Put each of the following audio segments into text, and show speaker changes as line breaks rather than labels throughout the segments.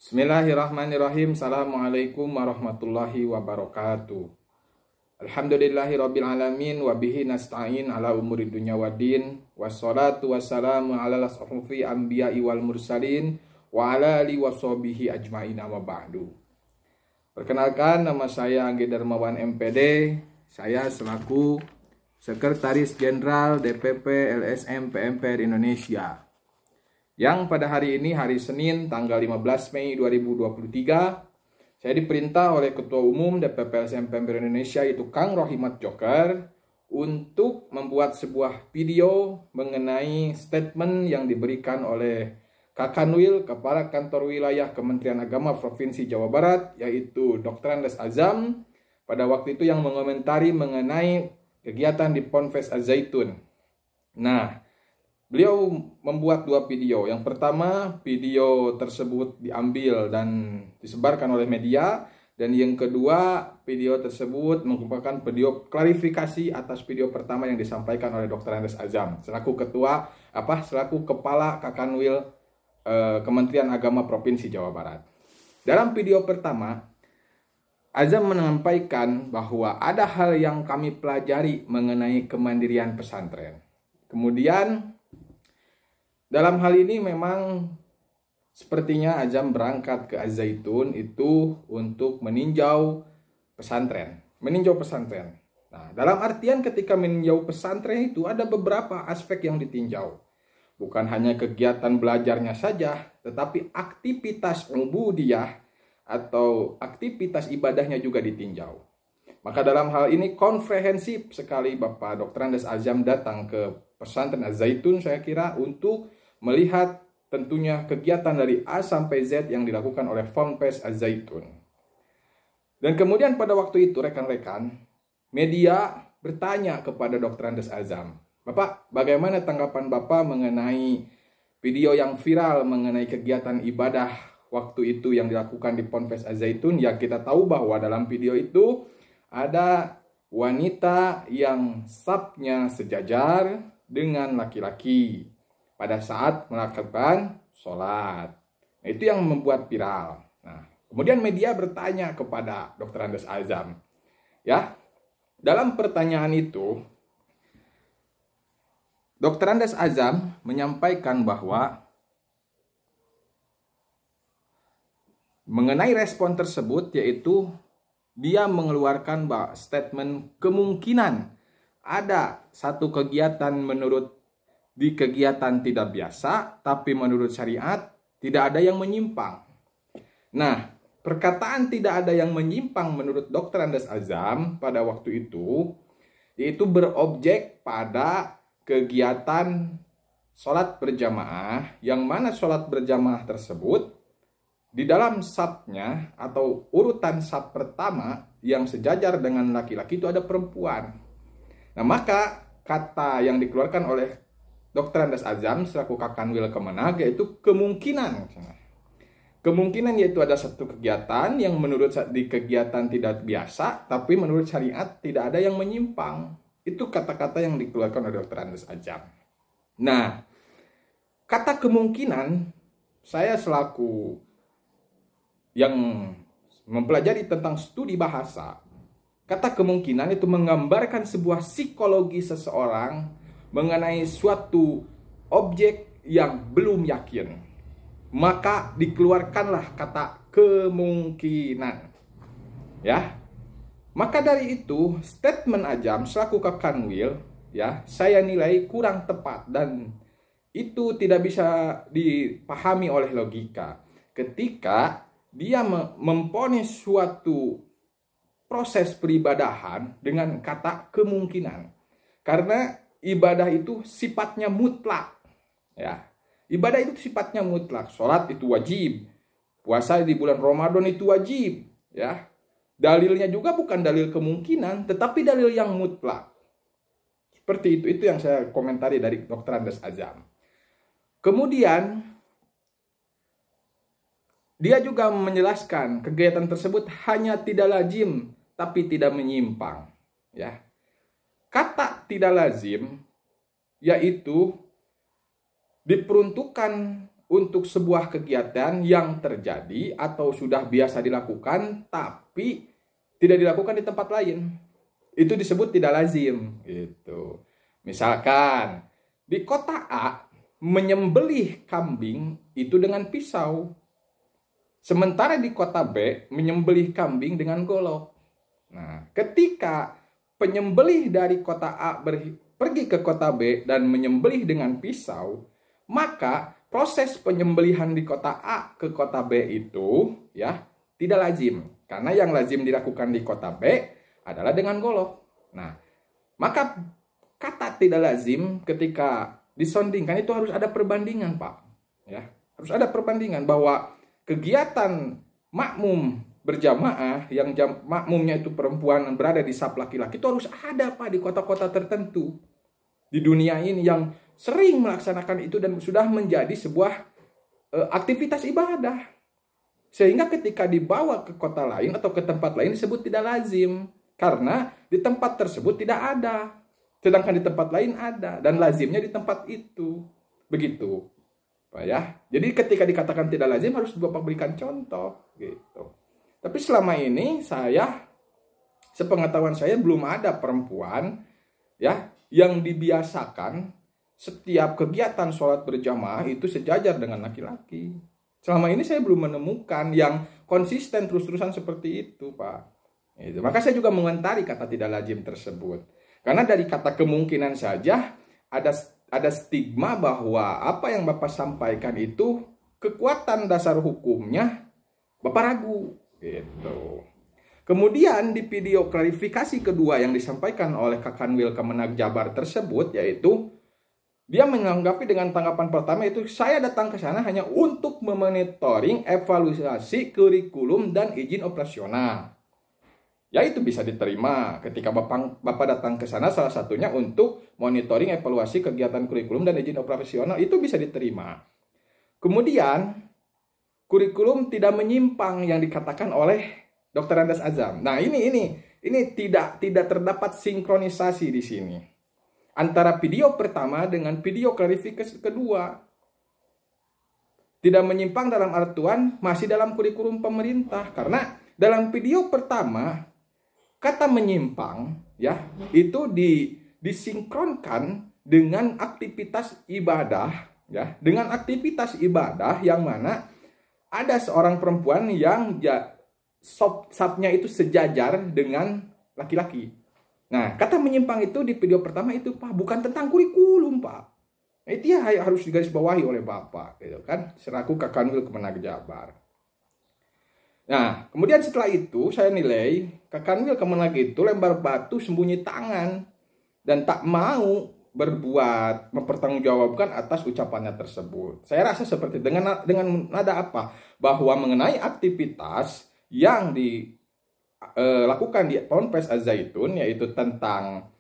Bismillahirrahmanirrahim. Assalamualaikum warahmatullahi wabarakatuh. Alhamdulillahirabbil alamin wa bihi nasta'in ala umuri dunya waddin. Wassalatu wassalamu ala asrofi anbiya'i wal mursalin wa ala alihi washabihi ajmain wa ba'du. Perkenalkan, nama saya Anggi Darmawan MPD. Saya selaku Sekretaris Jenderal DPP LSM PMPR Indonesia. Yang pada hari ini, hari Senin, tanggal 15 Mei 2023, saya diperintah oleh Ketua Umum DPP LSM PMPR Indonesia, yaitu Kang Rohimat Joker, untuk membuat sebuah video mengenai statement yang diberikan oleh Kakanwil, Kepala Kantor Wilayah Kementerian Agama Provinsi Jawa Barat, yaitu Dr. Andes Azam, pada waktu itu yang mengomentari mengenai kegiatan di Ponpes Az-Zaitun. Nah, beliau membuat dua video. Yang pertama, video tersebut diambil dan disebarkan oleh media. Dan yang kedua, video tersebut merupakan video klarifikasi atas video pertama yang disampaikan oleh Dr. Andes Azam selaku Kepala Kakanwil Kementerian Agama Provinsi Jawa Barat. Dalam video pertama, Azam menyampaikan bahwa ada hal yang kami pelajari mengenai kemandirian pesantren. Kemudian dalam hal ini memang sepertinya Azam berangkat ke Az-Zaitun itu untuk meninjau pesantren. Nah, dalam artian ketika meninjau pesantren itu ada beberapa aspek yang ditinjau. Bukan hanya kegiatan belajarnya saja, tetapi aktivitas ubudiyah atau aktivitas ibadahnya juga ditinjau. Maka dalam hal ini komprehensif sekali Bapak Dr. Andes Azam datang ke pesantren Az-Zaitun, saya kira, untuk melihat tentunya kegiatan dari A sampai Z yang dilakukan oleh Ponpes Az-Zaitun. Dan kemudian pada waktu itu rekan-rekan media bertanya kepada Dr. Andes Azam, "Bapak, bagaimana tanggapan Bapak mengenai video yang viral mengenai kegiatan ibadah waktu itu yang dilakukan di Ponpes Az-Zaitun?" Ya, kita tahu bahwa dalam video itu ada wanita yang safnya sejajar dengan laki-laki pada saat melakukan sholat. Nah, itu yang membuat viral. Nah, kemudian media bertanya kepada Dr. Andes Azam. Ya, dalam pertanyaan itu, Dr. Andes Azam menyampaikan bahwa mengenai respon tersebut, yaitu dia mengeluarkan statement kemungkinan ada satu kegiatan menurut di kegiatan tidak biasa, tapi menurut syariat tidak ada yang menyimpang. Nah, perkataan tidak ada yang menyimpang menurut Dr. Andes Azam pada waktu itu, yaitu berobjek pada kegiatan sholat berjamaah, yang mana sholat berjamaah tersebut di dalam safnya atau urutan saf pertama yang sejajar dengan laki-laki itu ada perempuan. Nah, maka kata yang dikeluarkan oleh Dr. Andes Azam selaku Kakanwil Kemenag yaitu kemungkinan. Kemungkinan yaitu ada satu kegiatan yang menurut di kegiatan tidak biasa, tapi menurut syariat tidak ada yang menyimpang. Itu kata-kata yang dikeluarkan oleh Dr. Andes Azam. Nah, kata kemungkinan, saya selaku yang mempelajari tentang studi bahasa, kata kemungkinan itu menggambarkan sebuah psikologi seseorang mengenai suatu objek yang belum yakin. Maka dikeluarkanlah kata kemungkinan. Ya. Maka dari itu, statement Azam selaku Kakanwil, ya, saya nilai kurang tepat dan itu tidak bisa dipahami oleh logika. Ketika dia memponis suatu proses peribadahan dengan kata kemungkinan. Karena ibadah itu sifatnya mutlak. Ya. Ibadah itu sifatnya mutlak. Sholat itu wajib. Puasa di bulan Ramadan itu wajib. Ya. Dalilnya juga bukan dalil kemungkinan, tetapi dalil yang mutlak. Seperti itu. Itu yang saya komentari dari Dr. Andes Azam. Kemudian dia juga menjelaskan kegiatan tersebut hanya tidak lazim, tapi tidak menyimpang. Ya. Kata tidak lazim yaitu diperuntukkan untuk sebuah kegiatan yang terjadi atau sudah biasa dilakukan tapi tidak dilakukan di tempat lain. Itu disebut tidak lazim gitu. Misalkan di kota A menyembelih kambing itu dengan pisau. Sementara di kota B menyembelih kambing dengan golok. Nah, ketika penyembelih dari kota A pergi ke kota B dan menyembelih dengan pisau, maka proses penyembelihan di kota A ke kota B itu ya tidak lazim. Karena yang lazim dilakukan di kota B adalah dengan golok. Nah, maka kata tidak lazim ketika disondingkan itu harus ada perbandingan, Pak. Ya, harus ada perbandingan bahwa kegiatan makmum berjamaah yang makmumnya itu perempuan yang berada di saf laki-laki itu harus ada, Pak, di kota-kota tertentu di dunia ini yang sering melaksanakan itu dan sudah menjadi sebuah aktivitas ibadah. Sehingga ketika dibawa ke kota lain atau ke tempat lain disebut tidak lazim. Karena di tempat tersebut tidak ada. Sedangkan di tempat lain ada. Dan lazimnya di tempat itu. Begitu. Pak ya. Jadi ketika dikatakan tidak lazim harus Bapak berikan contoh. Gitu. Tapi selama ini sepengetahuan saya belum ada perempuan ya yang dibiasakan setiap kegiatan sholat berjamaah itu sejajar dengan laki-laki. Selama ini saya belum menemukan yang konsisten terus-terusan seperti itu, Pak. Itu. Maka saya juga mengomentari kata tidak lazim tersebut. Karena dari kata kemungkinan saja ada stigma bahwa apa yang Bapak sampaikan itu kekuatan dasar hukumnya Bapak ragu. Gitu. Kemudian di video klarifikasi kedua yang disampaikan oleh Kakanwil Kemenag Jabar tersebut yaitu dia menanggapi dengan tanggapan pertama itu saya datang ke sana hanya untuk memonitoring evaluasi kurikulum dan izin operasional. Ya itu bisa diterima ketika Bapak datang ke sana salah satunya untuk monitoring evaluasi kegiatan kurikulum dan izin operasional itu bisa diterima. Kemudian kurikulum tidak menyimpang yang dikatakan oleh Dr. Andes Azam. Nah ini tidak terdapat sinkronisasi di sini antara video pertama dengan video klarifikasi kedua. Tidak menyimpang dalam artian masih dalam kurikulum pemerintah. Karena dalam video pertama, kata menyimpang ya itu disinkronkan dengan aktivitas ibadah. Ya, dengan aktivitas ibadah yang mana ada seorang perempuan yang safnya itu sejajar dengan laki-laki. Nah, kata menyimpang itu di video pertama itu, Pak, bukan tentang kurikulum, Pak. Nah, itu ya harus digarisbawahi oleh Bapak, gitu kan, selaku Kakanwil Kemenag Jabar. Nah, kemudian setelah itu saya nilai Kakanwil Kemenag itu lembar batu sembunyi tangan dan tak mau mempertanggungjawabkan atas ucapannya tersebut. Saya rasa seperti dengan nada apa? Bahwa mengenai aktivitas yang lakukan di Ponpes Az-Zaitun yaitu tentang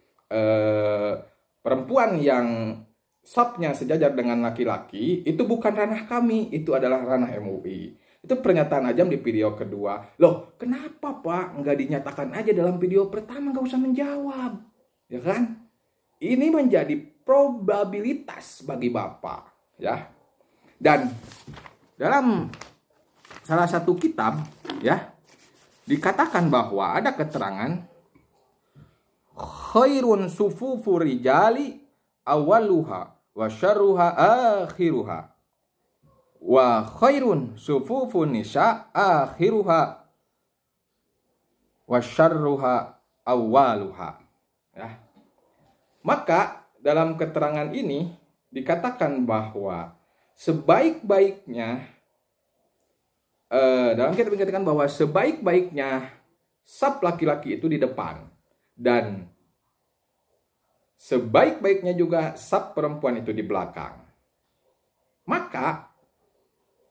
perempuan yang safnya sejajar dengan laki-laki itu bukan ranah kami, itu adalah ranah MUI. Itu pernyataan Ajam di video kedua. Loh, kenapa Pak nggak dinyatakan aja dalam video pertama, nggak usah menjawab, ya kan? Ini menjadi probabilitas bagi Bapak, ya. Dan dalam salah satu kitab, ya, dikatakan bahwa ada keterangan khairun sufufu rijali awaluha wa syarruha akhiruha wa khairun sufufu nisa akhiruha wa syarruha awaluha. Ya. Maka dalam keterangan ini dikatakan bahwa sebaik-baiknya dalam kita dikatakan bahwa sebaik-baiknya saf laki-laki itu di depan dan sebaik-baiknya juga saf perempuan itu di belakang. Maka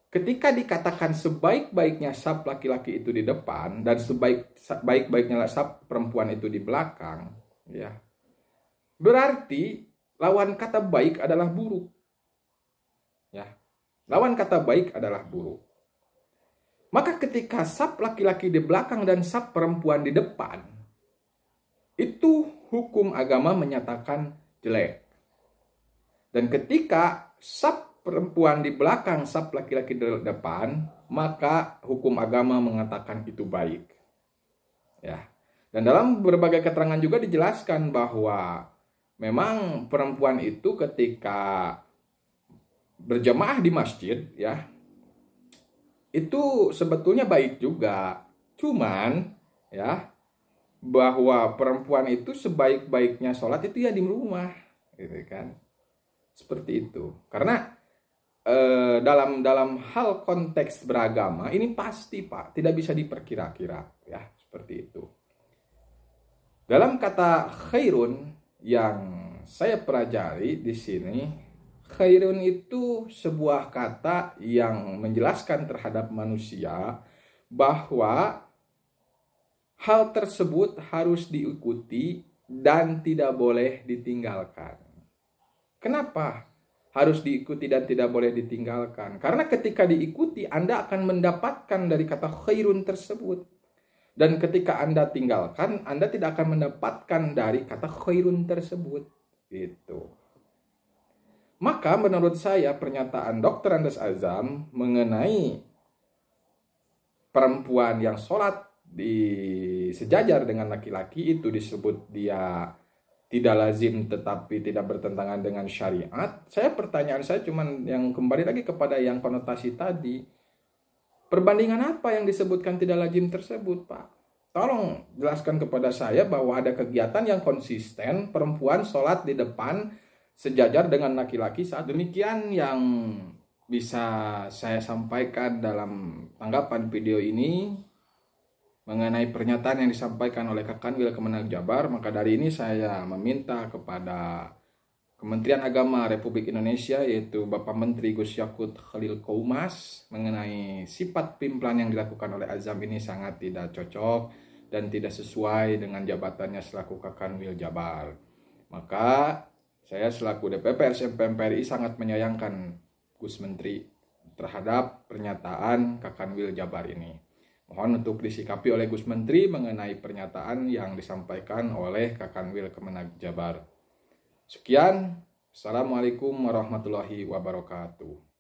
ketika dikatakan sebaik-baiknya saf laki-laki itu di depan dan sebaik-baiknya saf perempuan itu di belakang, ya. Berarti lawan kata baik adalah buruk. Ya. Lawan kata baik adalah buruk. Maka ketika saf laki-laki di belakang dan saf perempuan di depan, itu hukum agama menyatakan jelek. Dan ketika saf perempuan di belakang saf laki-laki di depan, maka hukum agama mengatakan itu baik. Ya. Dan dalam berbagai keterangan juga dijelaskan bahwa memang perempuan itu ketika berjamaah di masjid, ya, itu sebetulnya baik juga. Cuman ya, bahwa perempuan itu sebaik-baiknya sholat itu ya di rumah, gitu kan. Seperti itu. Karena dalam hal konteks beragama ini pasti, Pak, tidak bisa diperkira-kira, ya, seperti itu. Dalam kata khairun yang saya pelajari di sini, khairun itu sebuah kata yang menjelaskan terhadap manusia bahwa hal tersebut harus diikuti dan tidak boleh ditinggalkan. Kenapa harus diikuti dan tidak boleh ditinggalkan? Karena ketika diikuti, Anda akan mendapatkan dari kata khairun tersebut. Dan ketika Anda tinggalkan, Anda tidak akan mendapatkan dari kata khairun tersebut. Gitu. Maka menurut saya pernyataan Dr. Andes Azam mengenai perempuan yang sholat di sejajar dengan laki-laki itu disebut dia tidak lazim tetapi tidak bertentangan dengan syariat. Pertanyaan saya cuman yang kembali lagi kepada yang konotasi tadi. Perbandingan apa yang disebutkan tidak lazim tersebut, Pak? Tolong jelaskan kepada saya bahwa ada kegiatan yang konsisten, perempuan sholat di depan sejajar dengan laki-laki saat demikian yang bisa saya sampaikan dalam tanggapan video ini mengenai pernyataan yang disampaikan oleh Kakanwil Kemenag Jabar. Maka dari ini saya meminta kepada Kementerian Agama Republik Indonesia, yaitu Bapak Menteri Gus Yakut Khalil Qoumas, mengenai sifat pimplan yang dilakukan oleh Azam ini sangat tidak cocok dan tidak sesuai dengan jabatannya selaku Kakanwil Jabar. Maka saya selaku DPP RSM PMPRI sangat menyayangkan Gus Menteri terhadap pernyataan Kakanwil Jabar ini. Mohon untuk disikapi oleh Gus Menteri mengenai pernyataan yang disampaikan oleh Kakanwil Kemenag Jabar. Sekian, Assalamualaikum warahmatullahi wabarakatuh.